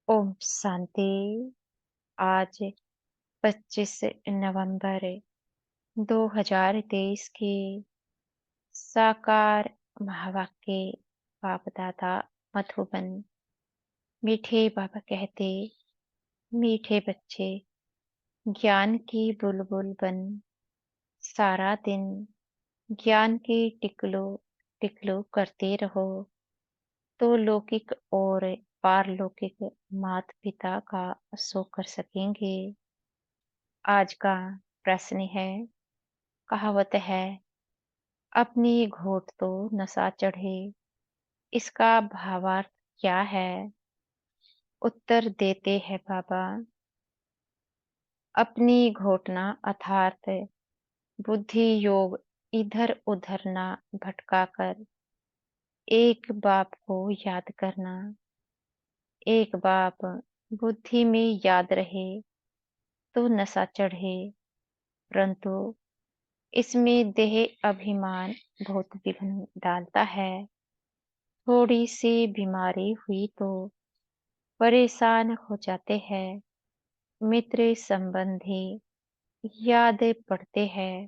ओम शांति। आज 25 नवंबर 2023 की साकार महावाक्य बाप दादा मधुबन। मीठे बाबा कहते, मीठे बच्चे ज्ञान की बुलबुल बन सारा दिन ज्ञान की टिकलो टिकलो करते रहो तो लौकिक और पारलौकिक माता पिता का शो कर सकेंगे। आज का प्रश्न है, कहावत है, अपनी घोट तो नशा चढ़े, इसका भावार्थ क्या है? उत्तर देते हैं बाबा, अपनी घोटना अर्थात बुद्धि योग इधर उधर ना भटकाकर एक बाप को याद करना। एक बाप बुद्धि में याद रहे तो नशा चढ़े, परंतु इसमें देह अभिमान बहुत विघ्न डालता है। थोड़ी सी बीमारी हुई तो परेशान हो जाते हैं, मित्र संबंधी याद पड़ते हैं,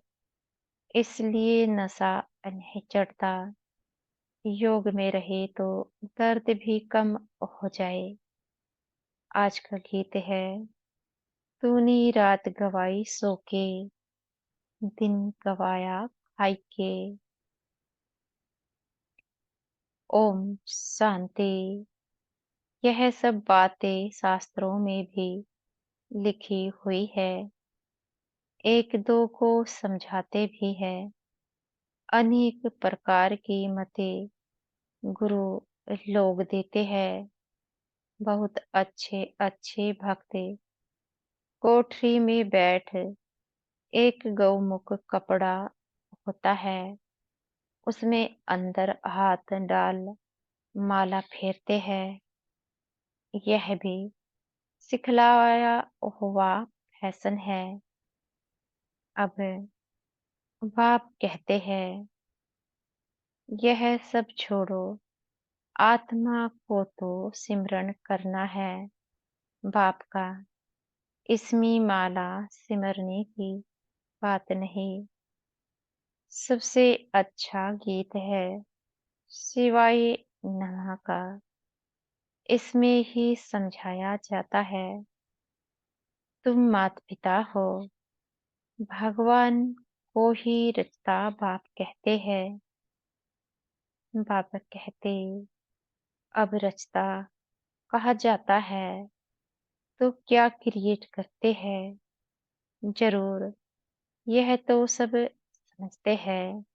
इसलिए नशा नहीं चढ़ता। योग में रहे तो दर्द भी कम हो जाए। आज का गीत है, तूने रात गवाई सो के, दिन गवाया खाई के। ओम शांति। यह सब बातें शास्त्रों में भी लिखी हुई है, एक दो को समझाते भी है। अनेक प्रकार की मतें गुरु लोग देते हैं। बहुत अच्छे अच्छे भक्त कोठरी में बैठ एक गौमुख कपड़ा होता है, उसमें अंदर हाथ डाल माला फेरते हैं। यह भी सिखलाया हुआ फैशन है। अब बाप कहते हैं, यह सब छोड़ो, आत्मा को तो सिमरण करना है बाप का। इसमें माला सिमरने की बात नहीं। सबसे अच्छा गीत है शिवाय नमः का। इसमें ही समझाया जाता है, तुम माता पिता हो, भगवान को ही रचता बाप कहते हैं। बाबा कहते, अब रचता कहा जाता है तो क्या क्रिएट करते हैं? जरूर, यह तो सब समझते हैं।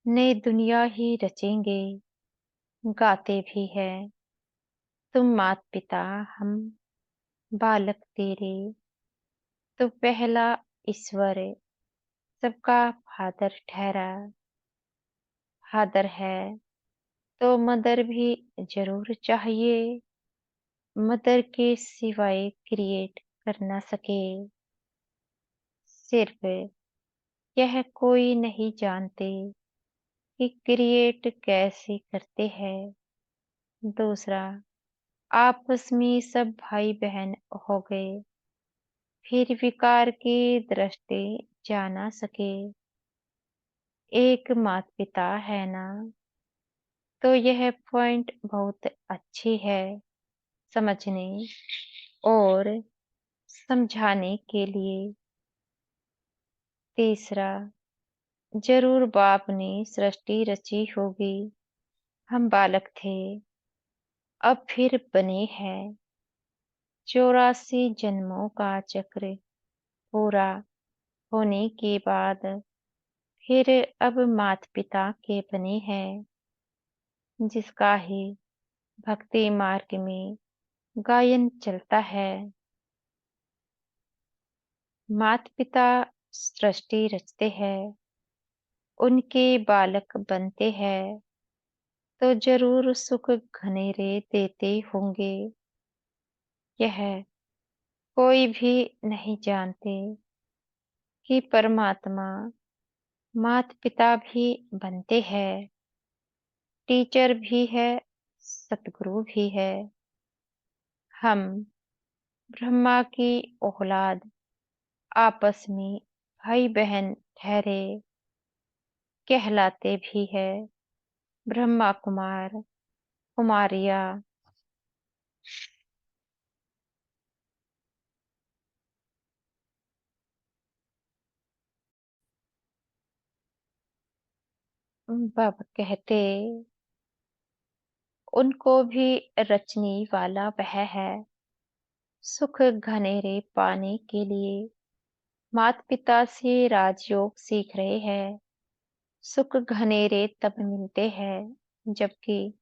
नई दुनिया ही रचेंगे, गाते भी हैं, तुम मात पिता हम बालक तेरे। तो पहला ईश्वर सबका फादर ठहरा। फादर है तो मदर भी जरूर चाहिए। मदर के सिवाय क्रिएट कर ना सके। सिर्फ यह कोई नहीं जानते कि क्रिएट कैसे करते हैं। दूसरा, आपस में सब भाई बहन हो गए, फिर विकार की दृष्टि जा ना सके। एक माता पिता है ना, तो यह पॉइंट बहुत अच्छी है समझने और समझाने के लिए। तीसरा, जरूर बाप ने सृष्टि रची होगी, हम बालक थे, अब फिर बने हैं। 84 जन्मों का चक्र पूरा होने के बाद फिर अब माता पिता के बने हैं, जिसका ही भक्ति मार्ग में गायन चलता है। माता पिता सृष्टि रचते हैं, उनके बालक बनते हैं, तो जरूर सुख घनेरे देते होंगे। यह कोई भी नहीं जानते कि परमात्मा माता पिता भी बनते हैं, टीचर भी है, सतगुरु भी है। हम ब्रह्मा की औलाद आपस में भाई बहन ठहरे कहलाते भी है। ब्रह्मा कुमार कुमारियाँ बब कहते, उनको भी रचने वाला वह है। सुख घनेरे पाने के लिए माता पिता से राजयोग सीख रहे हैं। सुख घनेरे तब मिलते हैं जबकि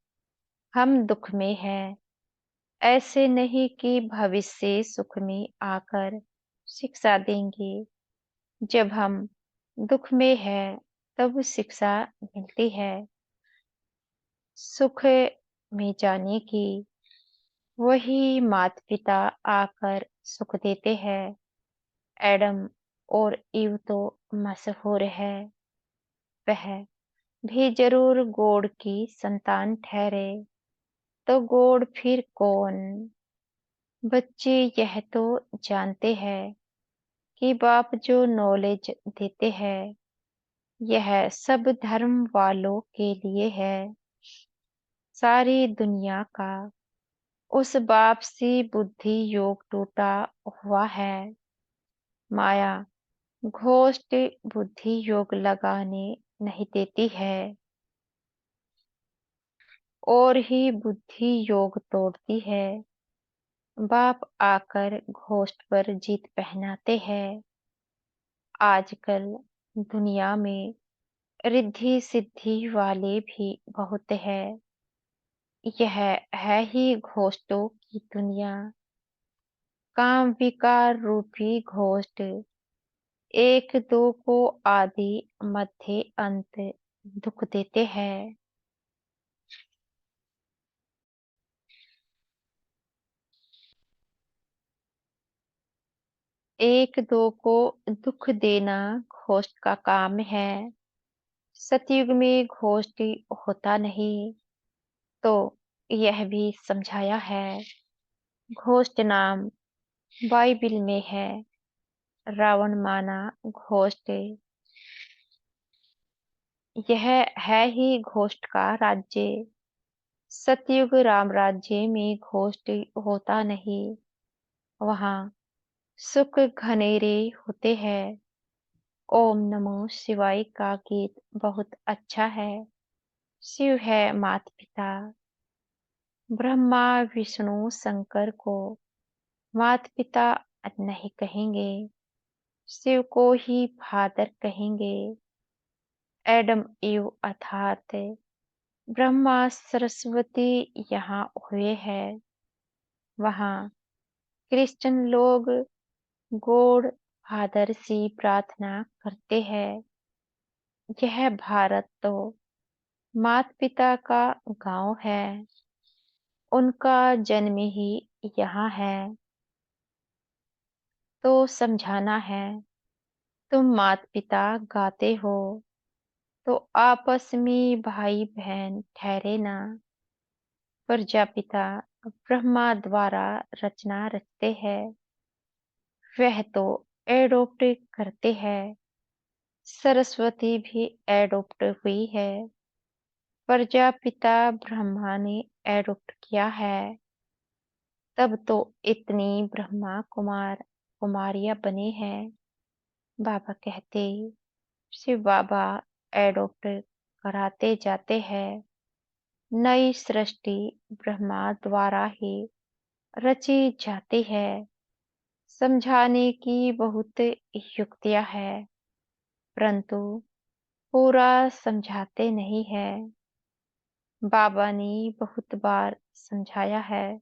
हम दुख में हैं। ऐसे नहीं कि भविष्य सुख में आकर शिक्षा देंगे। जब हम दुख में हैं तब शिक्षा मिलती है सुख में जाने की। वही माता पिता आकर सुख देते हैं। एडम और ईव तो मशहूर है। वह भी जरूर गोड की संतान ठहरे। तो गोड फिर कौन? बच्चे यह तो जानते हैं कि बाप जो नॉलेज देते हैं यह सब धर्म वालों के लिए है। सारी दुनिया का उस बाप से बुद्धि योग टूटा हुआ है। माया घोष्ट बुद्धि योग लगाने नहीं देती है और ही बुद्धि योग तोड़ती है। बाप आकर घोष्ट पर जीत पहनाते हैं। आजकल दुनिया में रिद्धि सिद्धि वाले भी बहुत है। यह है ही घोष्टों की दुनिया। काम विकार रूपी घोष्ट एक दो को आदि मध्य अंत दुख देते हैं। एक दो को दुख देना घोष्ट का काम है। सतयुग में घोष्ट होता नहीं तो यह भी समझाया है। घोष्ट नाम बाइबिल में है। रावण माना घोष्ट। यह है ही घोष्ट का राज्य। सतयुग राम राज्य में घोष्ट होता नहीं। वहाँ सुख घनेरे होते हैं। ओम नमो शिवाय का गीत बहुत अच्छा है। शिव है माता पिता। ब्रह्मा विष्णु शंकर को माता पिता नहीं कहेंगे। शिव को ही फादर कहेंगे। एडम ईव अर्थात ब्रह्मा सरस्वती यहाँ हुए हैं। वहाँ क्रिश्चियन लोग गॉड फादर से प्रार्थना करते हैं। यह भारत तो माता पिता का गांव है। उनका जन्म ही यहाँ है। तो समझाना है। तुम माता पिता गाते हो तो आपस में भाई बहन ठहरे ना। प्रजापिता ब्रह्मा द्वारा रचना रचते हैं। वह तो एडोप्ट करते हैं। सरस्वती भी एडोप्ट हुई है। प्रजापिता ब्रह्मा ने एडोप्ट किया है। तब तो इतनी ब्रह्मा कुमार कुमारियां बने हैं। बाबा कहते, शिव बाबा एडोप्ट कराते जाते हैं। नई सृष्टि ब्रह्मा द्वारा ही रची जाती है। समझाने की बहुत युक्तियां हैं परंतु पूरा समझाते नहीं है। बाबा ने बहुत बार समझाया है।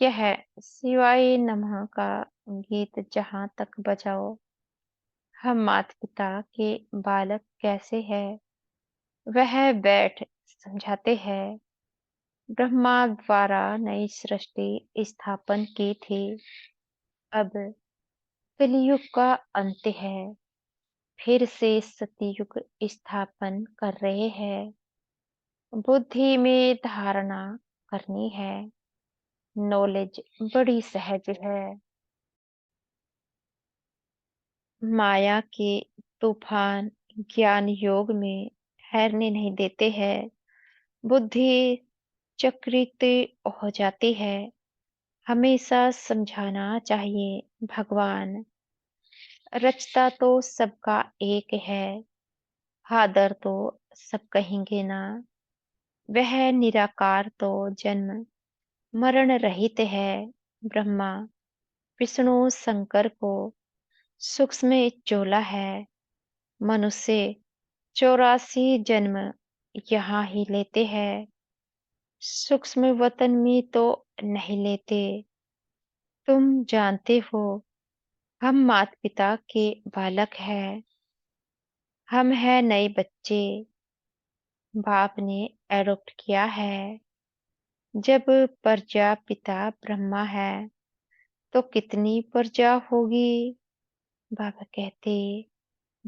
यह शिवाय नमः का गीत जहाँ तक बजाओ हम माता पिता के बालक कैसे है वह बैठ समझाते हैं। ब्रह्मा द्वारा नई सृष्टि स्थापन की थी। अब कलयुग का अंत है। फिर से सतयुग स्थापन कर रहे हैं। बुद्धि में धारणा करनी है। नॉलेज बड़ी सहज है। माया के तूफान ज्ञान योग में ठहरने नहीं देते हैं। बुद्धि चक्रित हो जाती है। हमेशा समझाना चाहिए, भगवान रचता तो सबका एक है। हादर तो सब कहेंगे ना। वह निराकार तो जन्म मरण रहित है। ब्रह्मा विष्णु शंकर को सूक्ष्म चोला है। मनुष्य 84 जन्म यहाँ ही लेते हैं। सूक्ष्म वतन में तो नहीं लेते। तुम जानते हो, हम माता पिता के बालक हैं। हम हैं नए बच्चे। बाप ने एडॉप्ट किया है। जब प्रजापिता ब्रह्मा है तो कितनी प्रजा होगी? बाबा कहते,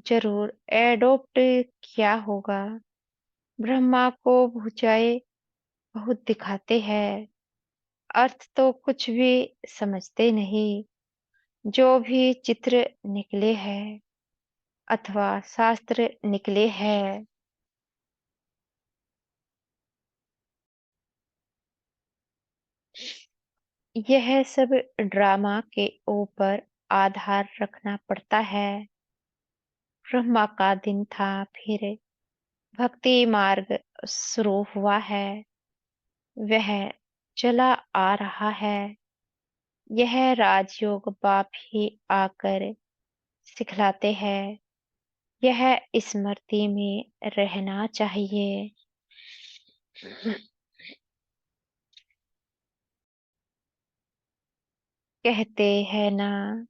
जरूर एडॉप्ट किया होगा। ब्रह्मा को भुजाएं बहुत दिखाते हैं। अर्थ तो कुछ भी समझते नहीं। जो भी चित्र निकले हैं अथवा शास्त्र निकले हैं, यह सब ड्रामा के ऊपर आधार रखना पड़ता है। ब्रह्मा का दिन था, फिर भक्ति मार्ग शुरू हुआ है। वह चला आ रहा है। यह राजयोग बाप ही आकर सिखलाते हैं। यह स्मृति में रहना चाहिए। कहते हैं ना,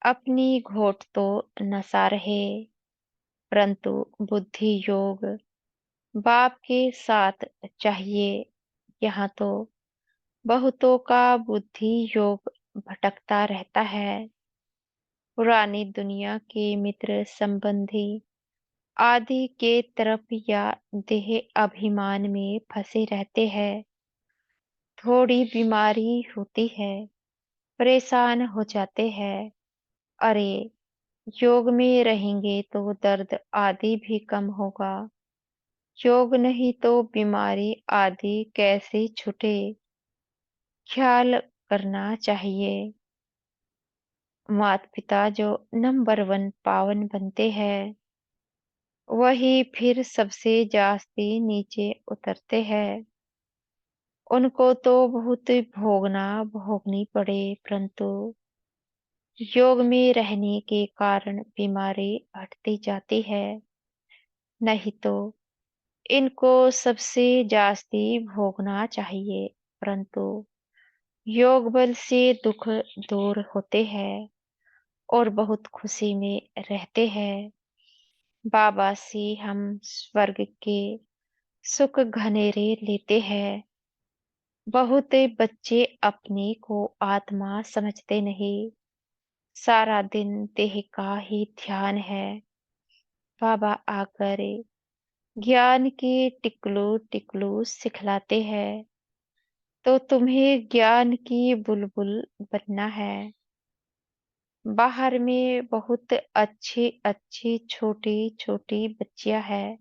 अपनी घोट तो नसा रहे, परंतु बुद्धि योग बाप के साथ चाहिए। यहाँ तो बहुतों का बुद्धि योग भटकता रहता है। पुरानी दुनिया के मित्र संबंधी आदि के तरफ या देह अभिमान में फंसे रहते हैं। थोड़ी बीमारी होती है, परेशान हो जाते हैं। अरे, योग में रहेंगे तो दर्द आदि भी कम होगा। योग नहीं तो बीमारी आदि कैसे छूटे? ख्याल करना चाहिए। माता पिता जो नंबर वन पावन बनते हैं, वही फिर सबसे जास्ती नीचे उतरते हैं। उनको तो बहुत भोगनी पड़े, परंतु योग में रहने के कारण बीमारी हटती जाती है। नहीं तो इनको सबसे जास्ती भोगना चाहिए, परंतु योग बल से दुख दूर होते हैं और बहुत खुशी में रहते हैं। बाबा से हम स्वर्ग के सुख घनेरे लेते हैं। बहुत बच्चे अपने को आत्मा समझते नहीं। सारा दिन देह का ही ध्यान है। बाबा आकर ज्ञान के टिकलू टिकलू सिखलाते हैं। तो तुम्हें ज्ञान की बुलबुल बनना है। बाहर में बहुत अच्छी अच्छी छोटी छोटी बच्चियां हैं।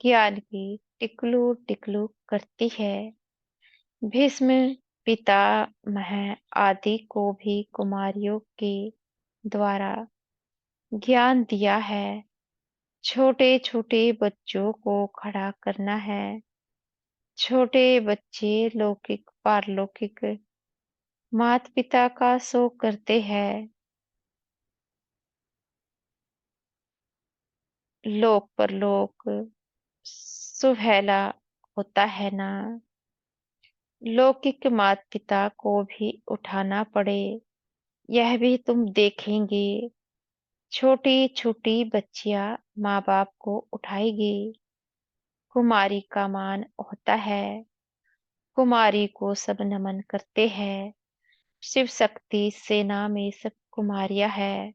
ज्ञान की टिकलू टिकलू करती है। भीष्म पितामह आदि को भी कुमारियों के द्वारा ज्ञान दिया है। छोटे छोटे बच्चों को खड़ा करना है। छोटे बच्चे लौकिक पारलौकिक माता पिता का शो करते हैं। लोक परलोक सुहेला होता है ना। लौकिक माता पिता को भी उठाना पड़े, यह भी तुम देखेंगे। छोटी छोटी बच्चियां माँ बाप को उठाएगी। कुमारी का मान होता है। कुमारी को सब नमन करते हैं। शिव शक्ति सेना में सब कुमारियां है।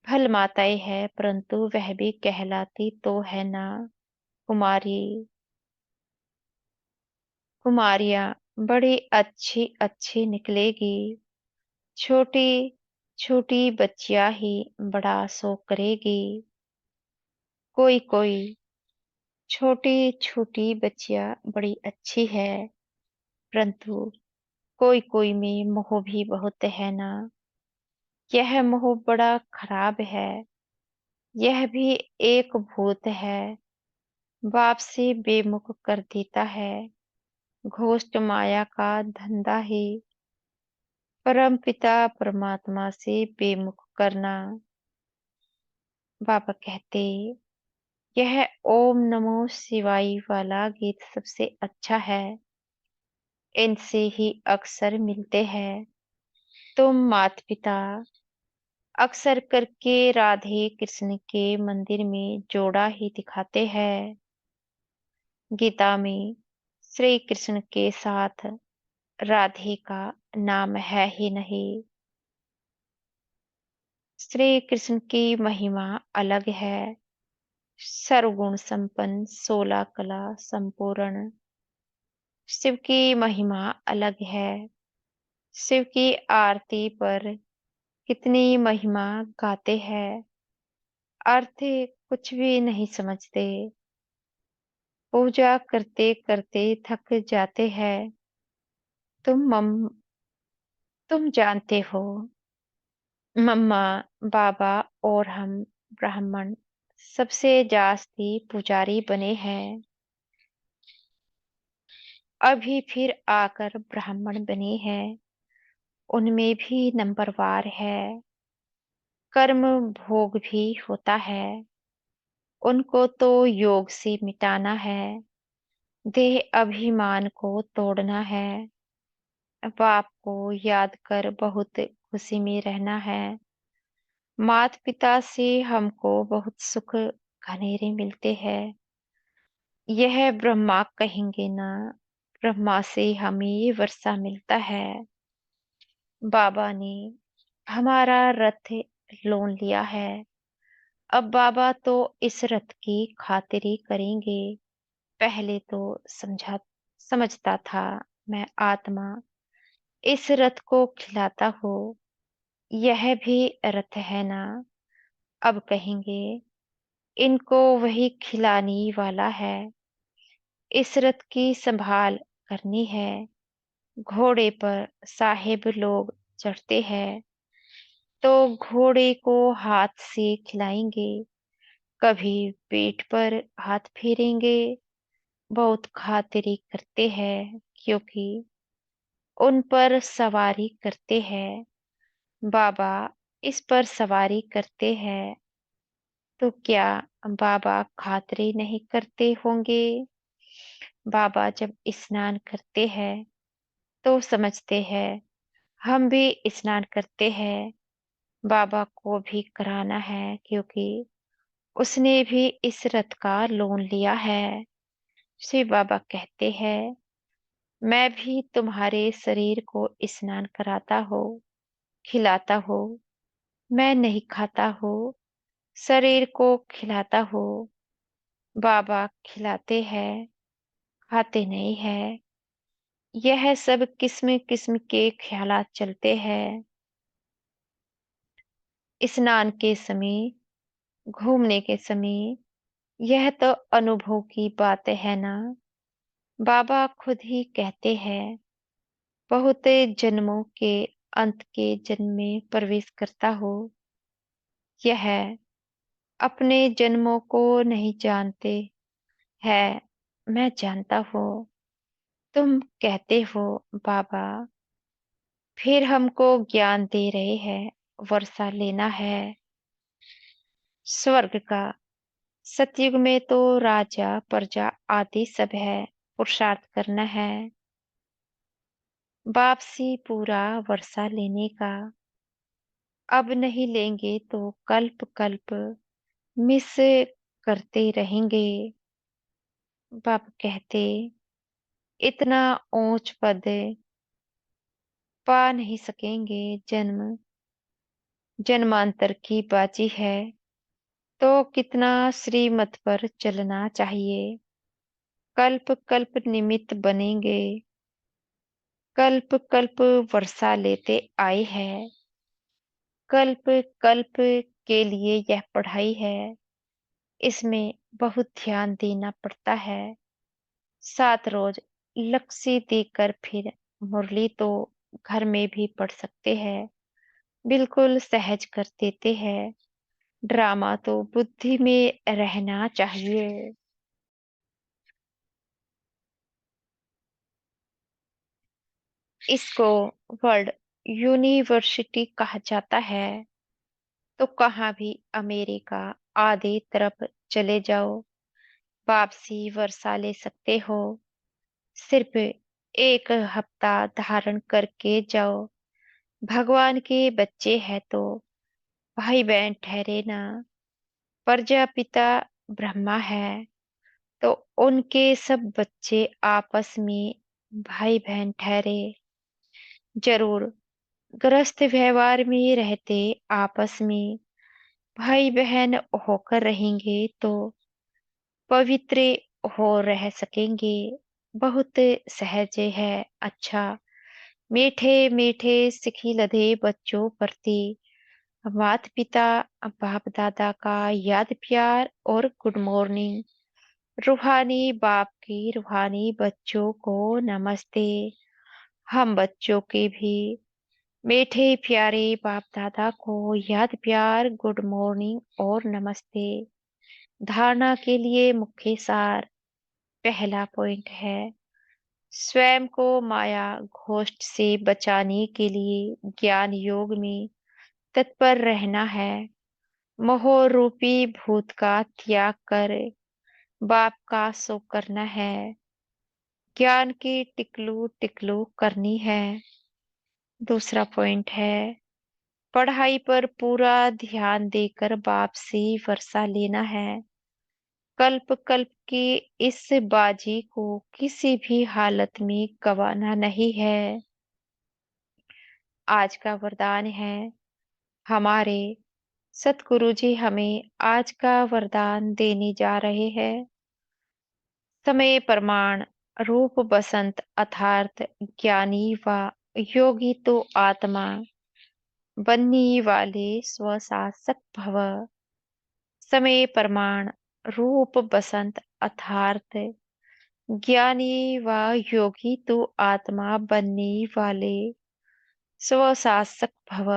भल माताएं है, परंतु वह भी कहलाती तो है ना कुमारी। कुमारियाँ बड़ी अच्छी-अच्छी निकलेगी, छोटी-छोटी बच्चियाँ ही बड़ा शौक करेगी। कोई-कोई छोटी-छोटी बच्चियाँ बड़ी अच्छी है, परंतु कोई-कोई में मोह भी बहुत है ना। यह मोह बड़ा खराब है, यह भी एक भूत है, बाप से बेमुख कर देता है। घोष्ट माया का धंधा ही परमपिता परमात्मा से बेमुख करना। बाबा कहते, यह ओम नमो शिवाय वाला गीत सबसे अच्छा है, इनसे ही अक्सर मिलते हैं। तुम माता पिता अक्सर करके राधे कृष्ण के मंदिर में जोड़ा ही दिखाते हैं। गीता में श्री कृष्ण के साथ राधे का नाम है ही नहीं। श्री कृष्ण की महिमा अलग है, सर्वगुण संपन्न 16 कला संपूर्ण। शिव की महिमा अलग है, शिव की आरती पर कितनी महिमा गाते हैं, अर्थ कुछ भी नहीं समझते, पूजा करते करते थक जाते हैं। तुम मम तुम जानते हो, मम्मा, बाबा और हम ब्राह्मण सबसे जास्ती पुजारी बने हैं। अभी फिर आकर ब्राह्मण बने हैं, उनमें भी नंबरवार है, कर्म भोग भी होता है, उनको तो योग से मिटाना है, देह अभिमान को तोड़ना है, बाप को याद कर बहुत खुशी में रहना है। माता पिता से हमको बहुत सुख घनेरे मिलते हैं, यह ब्रह्मा कहेंगे ना, ब्रह्मा से हमें वर्षा मिलता है। बाबा ने हमारा रथ लोन लिया है, अब बाबा तो इस रथ की खातिरी करेंगे। पहले तो समझता था मैं आत्मा इस रथ को खिलाता हूँ, यह भी रथ है ना। अब कहेंगे इनको वही खिलाने वाला है, इस रथ की संभाल करनी है। घोड़े पर साहेब लोग चढ़ते हैं तो घोड़े को हाथ से खिलाएंगे, कभी पीठ पर हाथ फेरेंगे। बहुत खातिरी करते हैं क्योंकि उन पर सवारी करते हैं। बाबा इस पर सवारी करते हैं तो क्या बाबा खातिरी नहीं करते होंगे? बाबा जब स्नान करते हैं तो समझते हैं हम भी स्नान करते हैं, बाबा को भी कराना है क्योंकि उसने भी इस रथ का लोन लिया है। शिव बाबा कहते हैं मैं भी तुम्हारे शरीर को स्नान कराता हूँ, खिलाता हूँ, मैं नहीं खाता हूँ, शरीर को खिलाता हूँ। बाबा खिलाते हैं, खाते नहीं है। यह सब किस्म किस्म के ख्यालात चलते हैं। स्नान के समय, घूमने के समय, यह तो अनुभव की बात है ना। बाबा खुद ही कहते हैं बहुत जन्मों के अंत के जन्म में प्रवेश करता हो। यह अपने जन्मों को नहीं जानते है, मैं जानता हूँ। तुम कहते हो बाबा, फिर हमको ज्ञान दे रहे हैं, वर्षा लेना है स्वर्ग का। सतयुग में तो राजा प्रजा आदि सब है, पुरुषार्थ करना है बाप से पूरा वर्षा लेने का। अब नहीं लेंगे तो कल्प कल्प मिस करते रहेंगे। बाप कहते इतना ऊंच पद पा नहीं सकेंगे, जन्म जन्मांतर की बाजी है तो कितना श्रीमत पर चलना चाहिए। कल्प कल्प निमित्त बनेंगे, कल्प कल्प वर्षा लेते आए हैं, कल्प कल्प के लिए यह पढ़ाई है, इसमें बहुत ध्यान देना पड़ता है। 7 रोज लक्ष्य देकर फिर मुरली तो घर में भी पढ़ सकते हैं, बिल्कुल सहज कर देते हैं। ड्रामा तो बुद्धि में रहना चाहिए। इसको वर्ल्ड यूनिवर्सिटी कहा जाता है। तो कहाँ भी अमेरिका आदि तरफ चले जाओ, वापसी वर्षा ले सकते हो। सिर्फ 1 हफ्ता धारण करके जाओ। भगवान के बच्चे हैं तो भाई बहन ठहरे ना। प्रजापिता ब्रह्मा है तो उनके सब बच्चे आपस में भाई बहन ठहरे। जरूर गृहस्थ व्यवहार में रहते आपस में भाई बहन होकर रहेंगे तो पवित्र हो रह सकेंगे। बहुत सहज है। अच्छा, मीठे मीठे सिखी लदे बच्चों प्रति माता पिता बाप दादा का याद प्यार और गुड मॉर्निंग। रूहानी बाप की रूहानी बच्चों को नमस्ते। हम बच्चों के भी मीठे प्यारे बाप दादा को याद प्यार गुड मॉर्निंग और नमस्ते। धारणा के लिए मुख्य सार। पहला पॉइंट है, स्वयं को माया घोष्ट से बचाने के लिए ज्ञान योग में तत्पर रहना है। मोह रूपी भूत का त्याग कर बाप का सो करना है। ज्ञान की टिकलू टिकलू करनी है। दूसरा पॉइंट है, पढ़ाई पर पूरा ध्यान देकर बाप से वर्षा लेना है। कल्प कल्प की इस बाजी को किसी भी हालत में गंवाना नहीं है। आज का वरदान है, हमारे सतगुरु जी हमें आज का वरदान देने जा रहे हैं। समय प्रमाण रूप बसंत अर्थात ज्ञानी व योगी तो आत्मा बनने वाले स्वशासक भव। समय प्रमाण रूप बसंत अर्थात ज्ञानी व योगी तो आत्मा बनने वाले स्वशासक भव।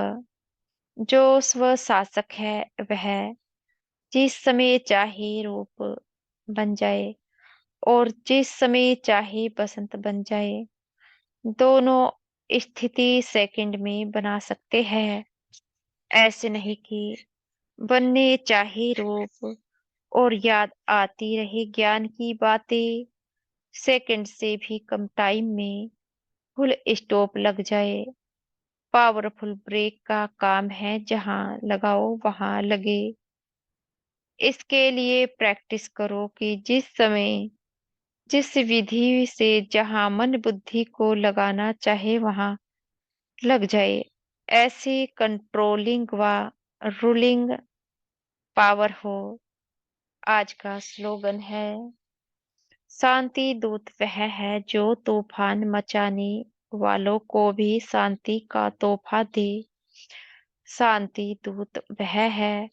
जो स्वशासक है वह जिस समय चाहे रूप बन जाए और जिस समय चाहे बसंत बन जाए, दोनों स्थिति सेकंड में बना सकते हैं। ऐसे नहीं कि बनने चाहे रूप और याद आती रही ज्ञान की बातें, सेकंड से भी कम टाइम में फुल स्टॉप लग जाए। पावरफुल ब्रेक का काम है, जहां लगाओ वहां लगे। इसके लिए प्रैक्टिस करो कि जिस समय जिस विधि से जहां मन बुद्धि को लगाना चाहे वहां लग जाए। ऐसी कंट्रोलिंग व रूलिंग पावर हो। आज का स्लोगन है, शांति दूत वह है जो तूफान मचाने वालों को भी शांति का तोहफा दे। शांति दूत वह है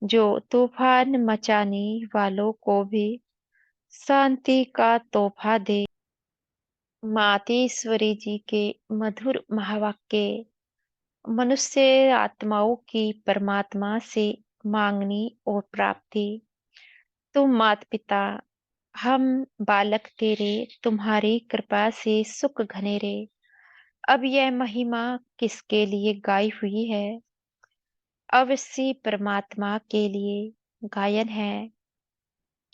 जो तूफान मचाने वालों को भी शांति का तोहफा दे। मातेश्वरी जी के मधुर महावाक्य मनुष्य आत्माओं की परमात्मा से मांगनी और प्राप्ति। तुम मात पिता, हम बालक तेरे, तुम्हारी कृपा से सुख घनेरे। अब यह महिमा किसके लिए गाई हुई है? अवश्य परमात्मा के लिए गायन है,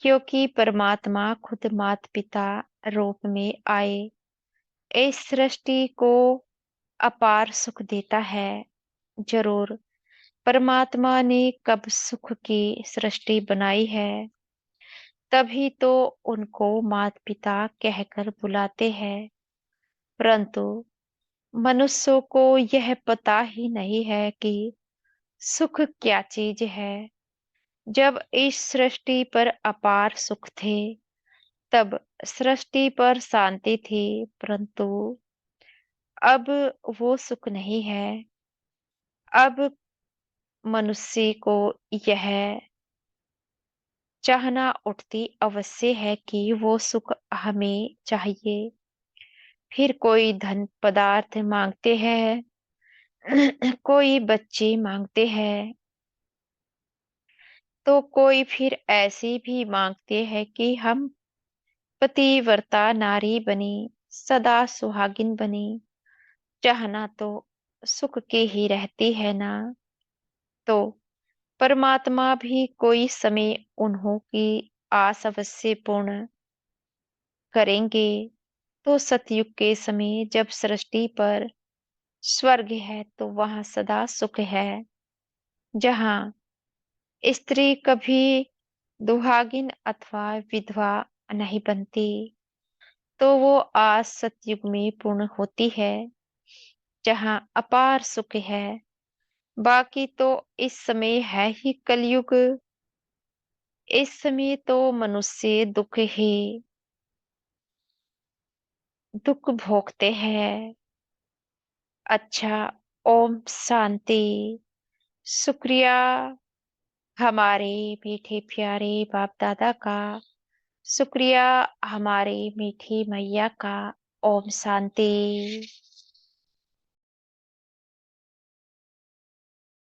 क्योंकि परमात्मा खुद मात पिता रूप में आए इस सृष्टि को अपार सुख देता है। जरूर परमात्मा ने कब सुख की सृष्टि बनाई है, तभी तो उनको माता पिता कहकर बुलाते हैं। परंतु मनुष्यों को यह पता ही नहीं है कि सुख क्या चीज है। जब इस सृष्टि पर अपार सुख थे, तब सृष्टि पर शांति थी, परंतु अब वो सुख नहीं है। अब मनुष्य को यह चाहना उठती अवश्य है कि वो सुख हमें चाहिए। फिर कोई धन पदार्थ मांगते हैं, कोई बच्चे मांगते हैं, तो कोई फिर ऐसे भी मांगते हैं कि हम पतिव्रता नारी बनी, सदा सुहागिन बनी। चाहना तो सुख की ही रहती है ना। तो परमात्मा भी कोई समय उन्हों की आस अवश्य पूर्ण करेंगे। तो सतयुग के समय जब सृष्टि पर स्वर्ग है तो वहां सदा सुख है। जहां स्त्री कभी दुहागिन अथवा विधवा नहीं बनती, तो वो आज सतयुग में पूर्ण होती है, जहां अपार सुख है। बाकी तो इस समय है ही कलयुग। इस समय तो मनुष्य दुख ही दुख भोगते हैं। अच्छा, ओम शांति। शुक्रिया हमारे मीठे प्यारे बाप दादा का। शुक्रिया हमारे मीठी मैया का। ओम शांति।